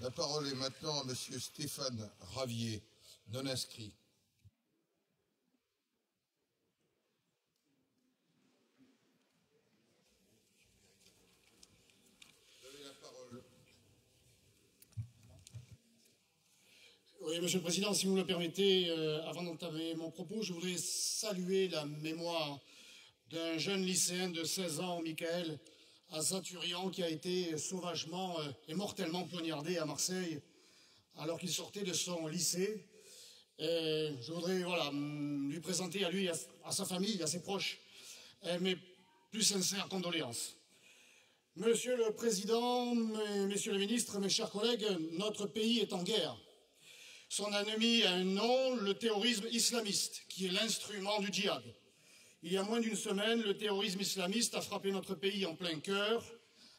La parole est maintenant à Monsieur Stéphane Ravier, non inscrit. Vous avez la parole. Oui, Monsieur le Président, si vous me le permettez, avant d'entamer mon propos, je voudrais saluer la mémoire d'un jeune lycéen de 16 ans, Michael Azaturian, qui a été sauvagement et mortellement poignardé à Marseille alors qu'il sortait de son lycée. Et je voudrais lui présenter à lui, à sa famille, à ses proches, mes plus sincères condoléances. Monsieur le Président, Messieurs les ministres, mes chers collègues, notre pays est en guerre. Son ennemi a un nom, le terrorisme islamiste, qui est l'instrument du djihad. Il y a moins d'une semaine, le terrorisme islamiste a frappé notre pays en plein cœur.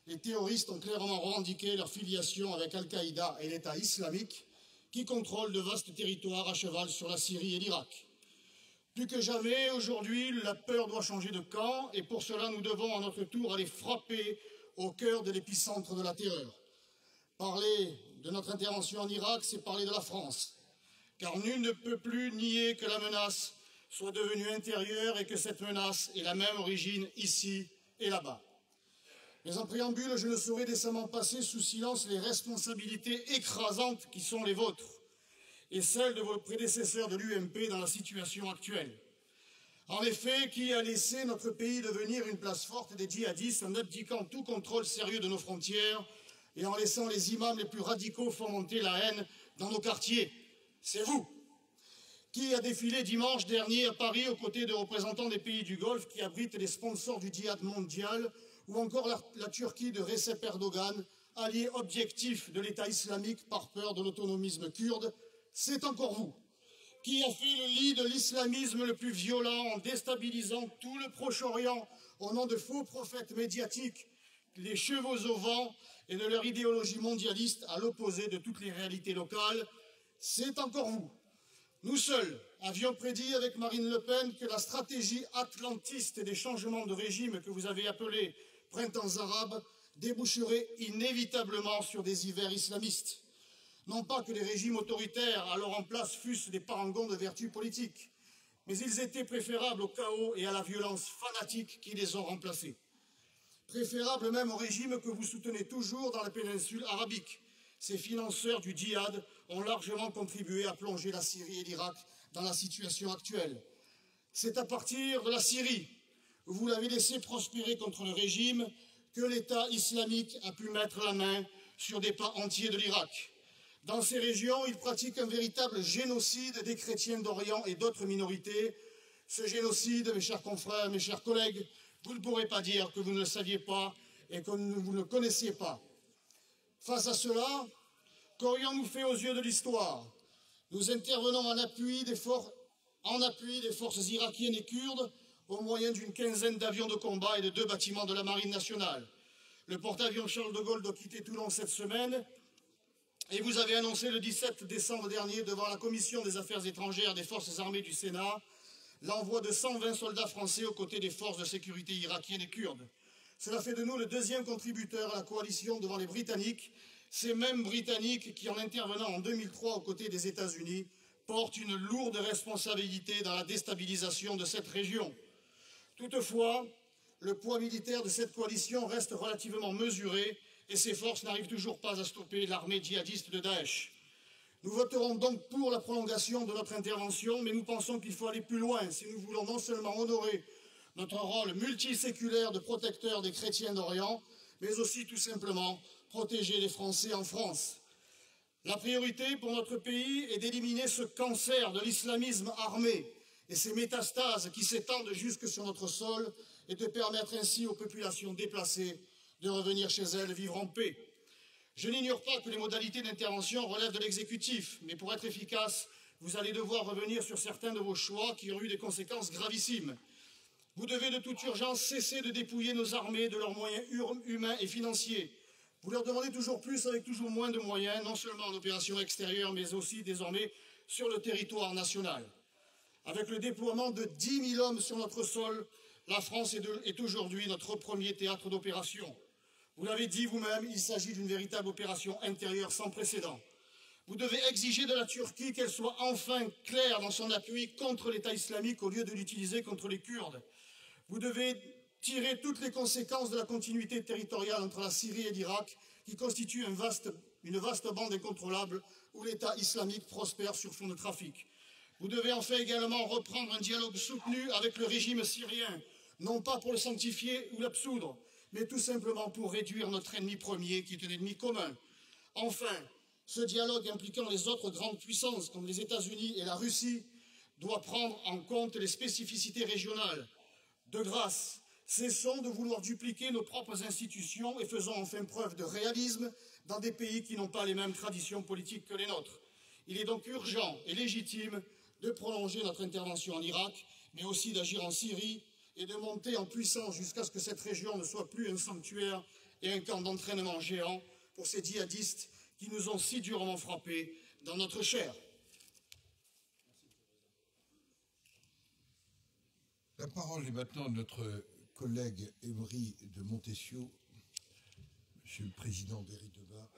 Les terroristes ont clairement revendiqué leur filiation avec Al-Qaïda et l'État islamique, qui contrôlent de vastes territoires à cheval sur la Syrie et l'Irak. Plus que jamais, aujourd'hui, la peur doit changer de camp, et pour cela, nous devons à notre tour aller frapper au cœur de l'épicentre de la terreur. Parler de notre intervention en Irak, c'est parler de la France, car nul ne peut plus nier que la menace soit devenue intérieure et que cette menace ait la même origine ici et là-bas. Mais en préambule, je ne saurais décemment passer sous silence les responsabilités écrasantes qui sont les vôtres et celles de vos prédécesseurs de l'UMP dans la situation actuelle. En effet, qui a laissé notre pays devenir une place forte des djihadistes en abdiquant tout contrôle sérieux de nos frontières et en laissant les imams les plus radicaux fomenter la haine dans nos quartiers? C'est vous. Qui a défilé dimanche dernier à Paris aux côtés de représentants des pays du Golfe qui abritent les sponsors du djihad mondial, ou encore la Turquie de Recep Erdogan, allié objectif de l'État islamique par peur de l'autonomisme kurde? C'est encore vous. Qui a fait le lit de l'islamisme le plus violent en déstabilisant tout le Proche-Orient au nom de faux prophètes médiatiques, les chevaux au vent et de leur idéologie mondialiste à l'opposé de toutes les réalités locales? C'est encore vous. Nous seuls avions prédit avec Marine Le Pen que la stratégie atlantiste des changements de régime que vous avez appelés printemps arabes déboucherait inévitablement sur des hivers islamistes. Non pas que les régimes autoritaires alors en place fussent des parangons de vertu politique, mais ils étaient préférables au chaos et à la violence fanatique qui les ont remplacés. Préférables même aux régimes que vous soutenez toujours dans la péninsule arabique. Ces financeurs du djihad ont largement contribué à plonger la Syrie et l'Irak dans la situation actuelle. C'est à partir de la Syrie, où vous l'avez laissé prospérer contre le régime, que l'État islamique a pu mettre la main sur des pans entiers de l'Irak. Dans ces régions, il pratique un véritable génocide des chrétiens d'Orient et d'autres minorités. Ce génocide, mes chers confrères, mes chers collègues, vous ne pourrez pas dire que vous ne le saviez pas et que vous ne le connaissiez pas. Face à cela, qu'aurions-nous fait aux yeux de l'histoire? Nous intervenons en appui des forces irakiennes et kurdes au moyen d'une quinzaine d'avions de combat et de 2 bâtiments de la Marine nationale. Le porte-avions Charles de Gaulle doit quitter Toulon cette semaine et vous avez annoncé le 17 décembre dernier devant la Commission des Affaires étrangères des Forces armées du Sénat l'envoi de 120 soldats français aux côtés des forces de sécurité irakiennes et kurdes. Cela fait de nous le 2e contributeur à la coalition devant les Britanniques, ces mêmes Britanniques qui, en intervenant en 2003 aux côtés des États-Unis, portent une lourde responsabilité dans la déstabilisation de cette région. Toutefois, le poids militaire de cette coalition reste relativement mesuré et ses forces n'arrivent toujours pas à stopper l'armée djihadiste de Daesh. Nous voterons donc pour la prolongation de notre intervention, mais nous pensons qu'il faut aller plus loin si nous voulons non seulement honorer notre rôle multiséculaire de protecteur des chrétiens d'Orient, mais aussi tout simplement protéger les Français en France. La priorité pour notre pays est d'éliminer ce cancer de l'islamisme armé et ses métastases qui s'étendent jusque sur notre sol et de permettre ainsi aux populations déplacées de revenir chez elles vivre en paix. Je n'ignore pas que les modalités d'intervention relèvent de l'exécutif, mais pour être efficace, vous allez devoir revenir sur certains de vos choix qui ont eu des conséquences gravissimes. Vous devez de toute urgence cesser de dépouiller nos armées de leurs moyens humains et financiers. Vous leur demandez toujours plus avec toujours moins de moyens, non seulement en opération extérieure, mais aussi désormais sur le territoire national. Avec le déploiement de 10 000 hommes sur notre sol, la France est aujourd'hui notre premier théâtre d'opération. Vous l'avez dit vous-même, il s'agit d'une véritable opération intérieure sans précédent. Vous devez exiger de la Turquie qu'elle soit enfin claire dans son appui contre l'État islamique au lieu de l'utiliser contre les Kurdes. Vous devez tirer toutes les conséquences de la continuité territoriale entre la Syrie et l'Irak, qui constitue une vaste bande incontrôlable où l'État islamique prospère sur fond de trafic. Vous devez enfin également reprendre un dialogue soutenu avec le régime syrien, non pas pour le sanctifier ou l'absoudre, mais tout simplement pour réduire notre ennemi premier, qui est un ennemi commun. Enfin, ce dialogue impliquant les autres grandes puissances, comme les États-Unis et la Russie, doit prendre en compte les spécificités régionales. De grâce, cessons de vouloir dupliquer nos propres institutions et faisons enfin preuve de réalisme dans des pays qui n'ont pas les mêmes traditions politiques que les nôtres. Il est donc urgent et légitime de prolonger notre intervention en Irak, mais aussi d'agir en Syrie et de monter en puissance jusqu'à ce que cette région ne soit plus un sanctuaire et un camp d'entraînement géant pour ces djihadistes qui nous ont si durement frappés dans notre chair. La parole est maintenant à notre collègue Evry de Montesquieu. Monsieur le Président Berry-Debat.